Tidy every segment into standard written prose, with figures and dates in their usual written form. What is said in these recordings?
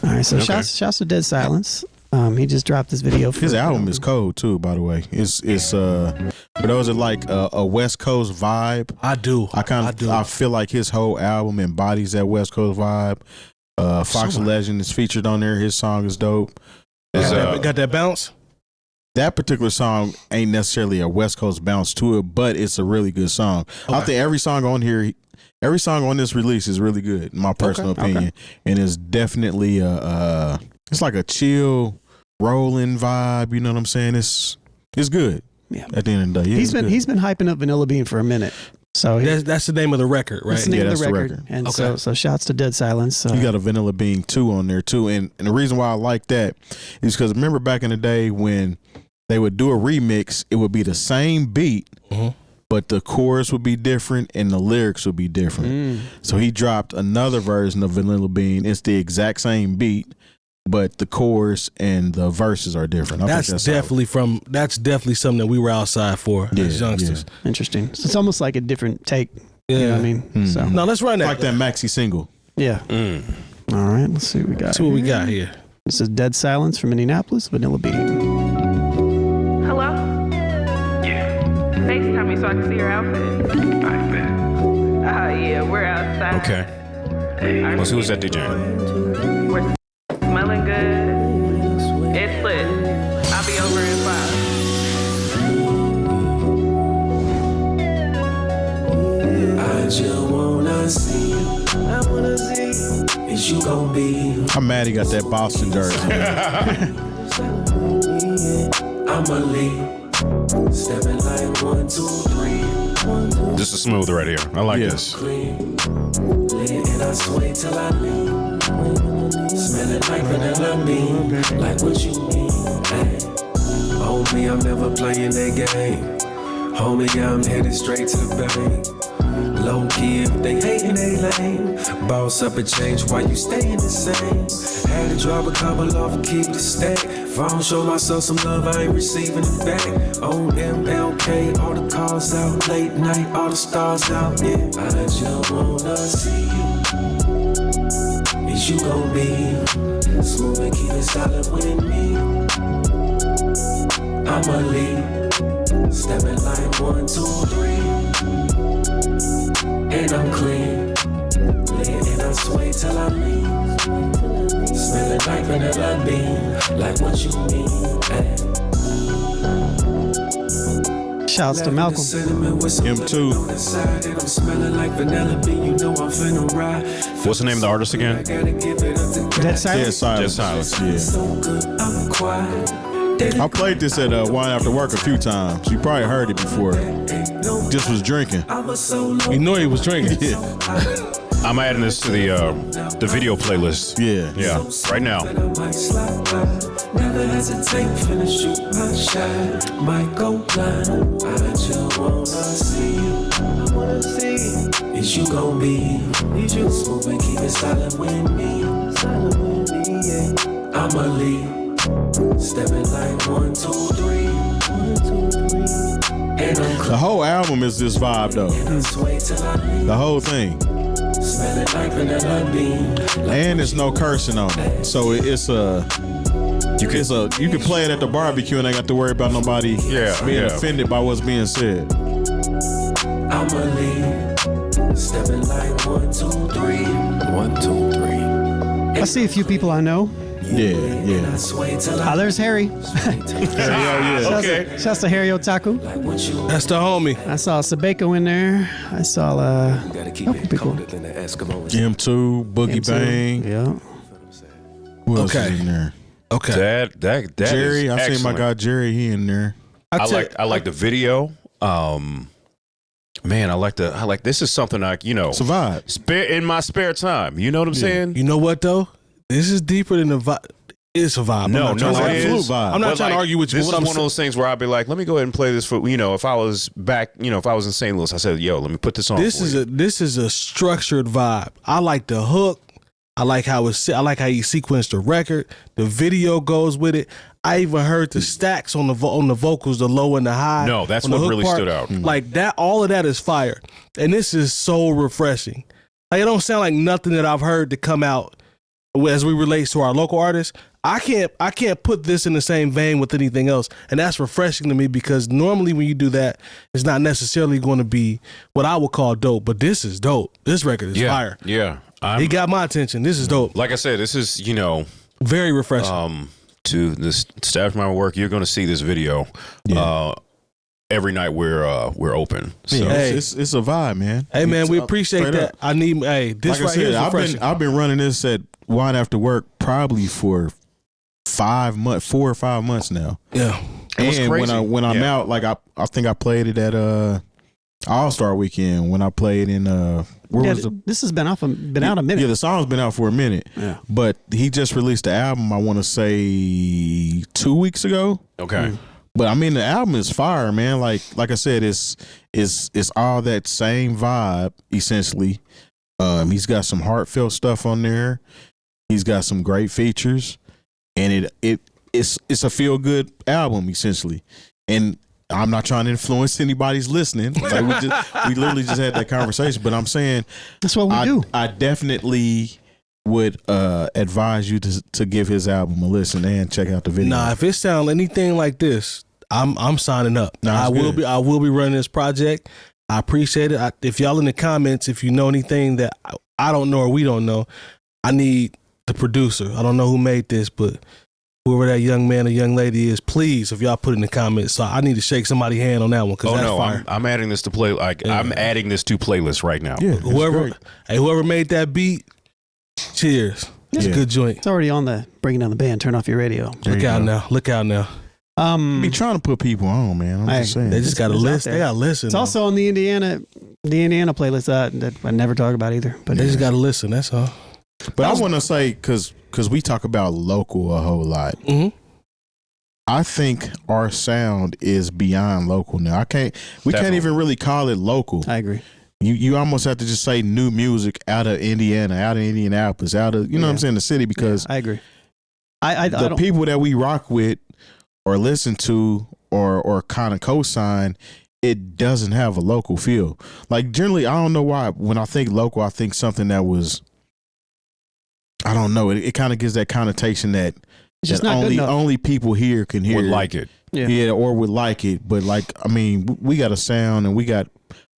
All right, so shouts to Dead Silence. He just dropped this video. His album is cold too, by the way. It's for those that like a West Coast vibe. I do. I feel like his whole album embodies that West Coast vibe. Fox Legend is featured on there. His song is dope. Got that bounce? That particular song ain't necessarily a West Coast bounce to it, but it's a really good song. Okay. I think every song on here, every song on this release is really good, in my personal opinion. And it's definitely it's like a chill, rolling vibe. You know what I'm saying? It's good. Yeah. At the end of the day, he's been hyping up Vanilla Bean for a minute. So that's the name of the record, right? That's the name of the record. And so shouts to Dead Silence. You got a Vanilla Bean 2 on there too, and the reason why I like that is because remember back in the day when they would do a remix, it would be the same beat. But the chorus would be different and the lyrics would be different. So he dropped another version of Vanilla Bean. It's the exact same beat, but the chorus and the verses are different. That's definitely something that we were outside for as youngsters. Yeah. Interesting. So it's almost like a different take. Yeah. You know what I mean? So no, let's run that. Like that maxi single. Yeah. All right, let's see what we got. What we got here. This is Dead Silence from Indianapolis, Vanilla Bean. FaceTime me so I can see your outfit. I bet. Yeah, we're outside. Okay. Let's see who's that DJ. We're smelling good. It's lit. I'll be over in 5. I just wanna see. I wanna see. Is you gon' be? I'm mad he got that Boston jersey. I'ma leave. Stepping like 1, 2, 3. This is smooth right here. I like this. And I sway till I leave. Smelling like vanilla bean. Like what you mean? Hey. Homie, I'm never playing that game. Homie, I'm headed straight to the bank. Low key if they hating they lame. Boss up and change while you staying the same. Had to drop a couple off and keep the stack. If I don't show myself some love, I ain't receiving it back. On MLK, all the cars out. Late night, all the stars out. Yeah, I just wanna see you. Is you gon' be smooth and keep it solid with me? I'ma leave. Stepping like 1, 2, 3. And I'm clean. And I sway till I leave. Smelling like vanilla bean. Like what you mean, hey. Shouts to Malcolm. Him too. What's the name of the artist again? Dead Silence? Dead Silence, yeah. I played this at Wine After Work a few times. You probably heard it before. Just was drinking. You know he was drinking. Yeah. I'm adding this to the video playlist. Yeah. Right now. Never hesitate, finna shoot my shot. Might go blind. I just wanna see you. I wanna see. Is you gon' be? Is you smooth and keep it silent with me? Silent with me, yeah. I'ma leave. Stepping like 1, 2, 3. 1, 2, 3. And I'm the whole album is this vibe though. The whole thing. Smelling like vanilla bean. And there's no cursing on it. So it's you can play it at the barbecue and ain't got to worry about nobody being offended by what's being said. I'ma leave. Stepping like 1, 2, 3. 1, 2, 3. I see a few people I know. Yeah. Oh, there's Harry. Okay. Shouts to Harry Otaku. That's the homie. I saw Sabeko in there. I saw a couple people. M2, Boogie Bang. Yeah. Who else is in there? Okay. That Jerry. is I seen my excellent. guy Jerry. He in there. I like the video. Man, I like this is something Survive. in my spare time. You know what I'm saying? You know what though? This is deeper than the vibe. It's a vibe. No, it is. I'm not trying to argue with you. This is one of those things where I'd be like, let me go ahead and play this for, if I was back, if I was in St. Louis, I said, yo, let me put this on. This is a structured vibe. I like the hook. I like how he sequenced the record. The video goes with it. I even heard the stacks on the vocals, the low and the high. No, that's what really stood out. Like that, all of that is fire, and this is so refreshing. Like it don't sound like nothing that I've heard to come out as we relate to our local artists, I can't put this in the same vein with anything else, and that's refreshing to me because normally when you do that, it's not necessarily going to be what I would call dope. But this is dope. This record is fire. Yeah, He got my attention. This is dope. Like I said, this is Very refreshing. To the staff of my work, you're going to see this video every night we're open. So Yeah, Hey. it's a vibe, man. Hey man, we appreciate straight that. up. I need this Like right I here said, is refreshing. I've been running this at Wine After Work probably for 4 or 5 months now. Yeah. And when I'm out, like I think I played it at All-Star Weekend when I played in where was this has been out a minute. Yeah, the song's been out for a minute. Yeah. But he just released the album, I want to say 2 weeks ago. okay. But I mean, the album is fire, man. Like I said, it's all that same vibe essentially. He's got some heartfelt stuff on there. He's got some great features, and it's a feel good album essentially. And I'm not trying to influence anybody's listening. Like we literally just had that conversation. But I'm saying That's what we do. I definitely would advise you to give his album a listen and check out the video. Nah, if it sounds anything like this, I'm signing up. Nah, I it's good. will be running this project. I appreciate it. If y'all in the comments, if you know anything that I don't know or we don't know, I need the producer. I don't know who made this, but whoever that young man or young lady is, please, if y'all put it in the comments. So I need to shake somebody's hand on that one because that's fire. I'm adding this to play. I'm adding this to playlist right now. Yeah, it's great. Whoever made that beat, cheers. It's a good joint. It's already on the Breaking Down the Band. Turn off your radio. There Look you out go. now. Look out now. Be trying to put people on, man. I'm just saying. They just got to It's out listen. there. They got to listen. It's also on the Indiana playlist that I never talk about either. But They just got to listen. That's all. But I want to say, because we talk about local a whole lot, Mm-hmm. I think our sound is beyond local now. We can't Definitely. even really call it local. I agree. You almost have to just say new music out of Indiana, out of Indianapolis, out of, what I'm saying, the city, because I agree. I the don't, people that we rock with or listen to or kind of co-sign, it doesn't have a local feel. Like generally, I don't know why, when I think local, I think something that was, I don't know, it kind of gives that connotation that it's just not good enough. only people here can hear Would it. like it. Yeah, or would like it. But like, I mean, we got a sound and we got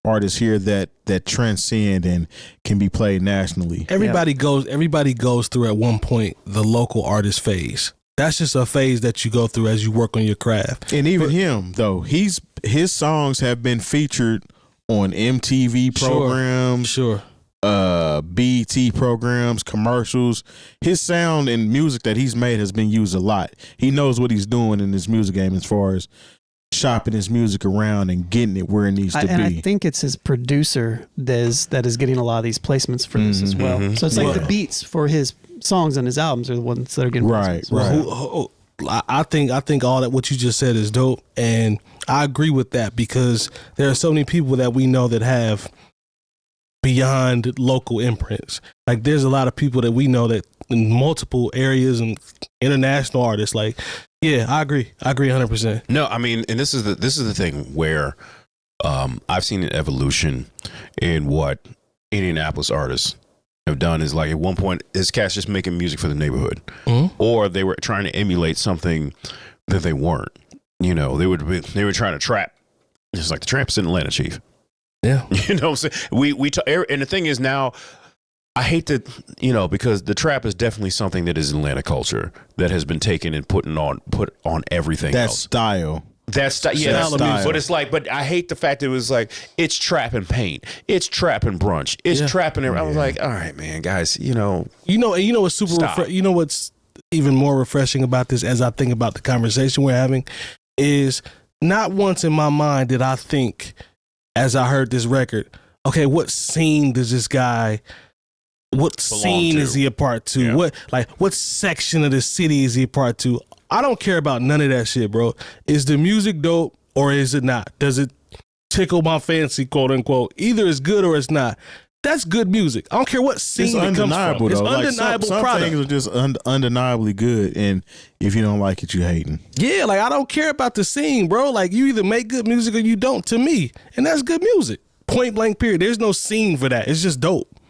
artists here that transcend and can be played nationally. Everybody goes through at one point the local artist phase. That's just a phase that you go through as you work on your craft. And even him though, his songs have been featured on MTV programs, Sure. BET programs, commercials. His sound and music that he's made has been used a lot. He knows what he's doing in his music game as far as shopping his music around and getting it where it needs to and be. I think it's his producer that is getting a lot of these placements for this as well. So it's like the beats for his songs and his albums are the ones that are getting Right, placements. right. I think all that what you just said is dope, and I agree with that because there are so many people that we know that have beyond local imprints. Like there's a lot of people that we know that in multiple areas and international artists. Like, yeah, I agree 100%. No, I mean, and this is the thing where I've seen an evolution in what Indianapolis artists have done. Is like at one point, is cats just making music for the neighborhood, or they were trying to emulate something that they weren't. They were trying to trap, just like the Tramps in Atlanta, Chief. Yeah. You know what I'm saying? And the thing is now, I hate to, because the trap is definitely something that is Atlanta culture that has been taken and put on everything That else. style. That's That style. but it's like, but I hate the fact that it was like, it's trap and paint, it's trap and brunch, it's trap and I was like, all right, man, guys, You know what's super Stop. you know what's even more refreshing about this as I think about the conversation we're having is not once in my mind did I think as I heard this record, okay, what scene does this guy scene to? is he a part to? Yeah. What section of the city is he a part to? I don't care about none of that shit, bro. Is the music dope or is it not? Does it tickle my fancy, quote unquote? Either it's good or it's not. That's good music. I don't care what scene It's it comes from. undeniable, It's though. undeniable Some product. things are just undeniably good, and if you don't like it, you hating. Yeah, like I don't care about the scene, bro. Like you either make good music or you don't to me. And that's good music. Point blank period. There's no scene for that. It's just dope.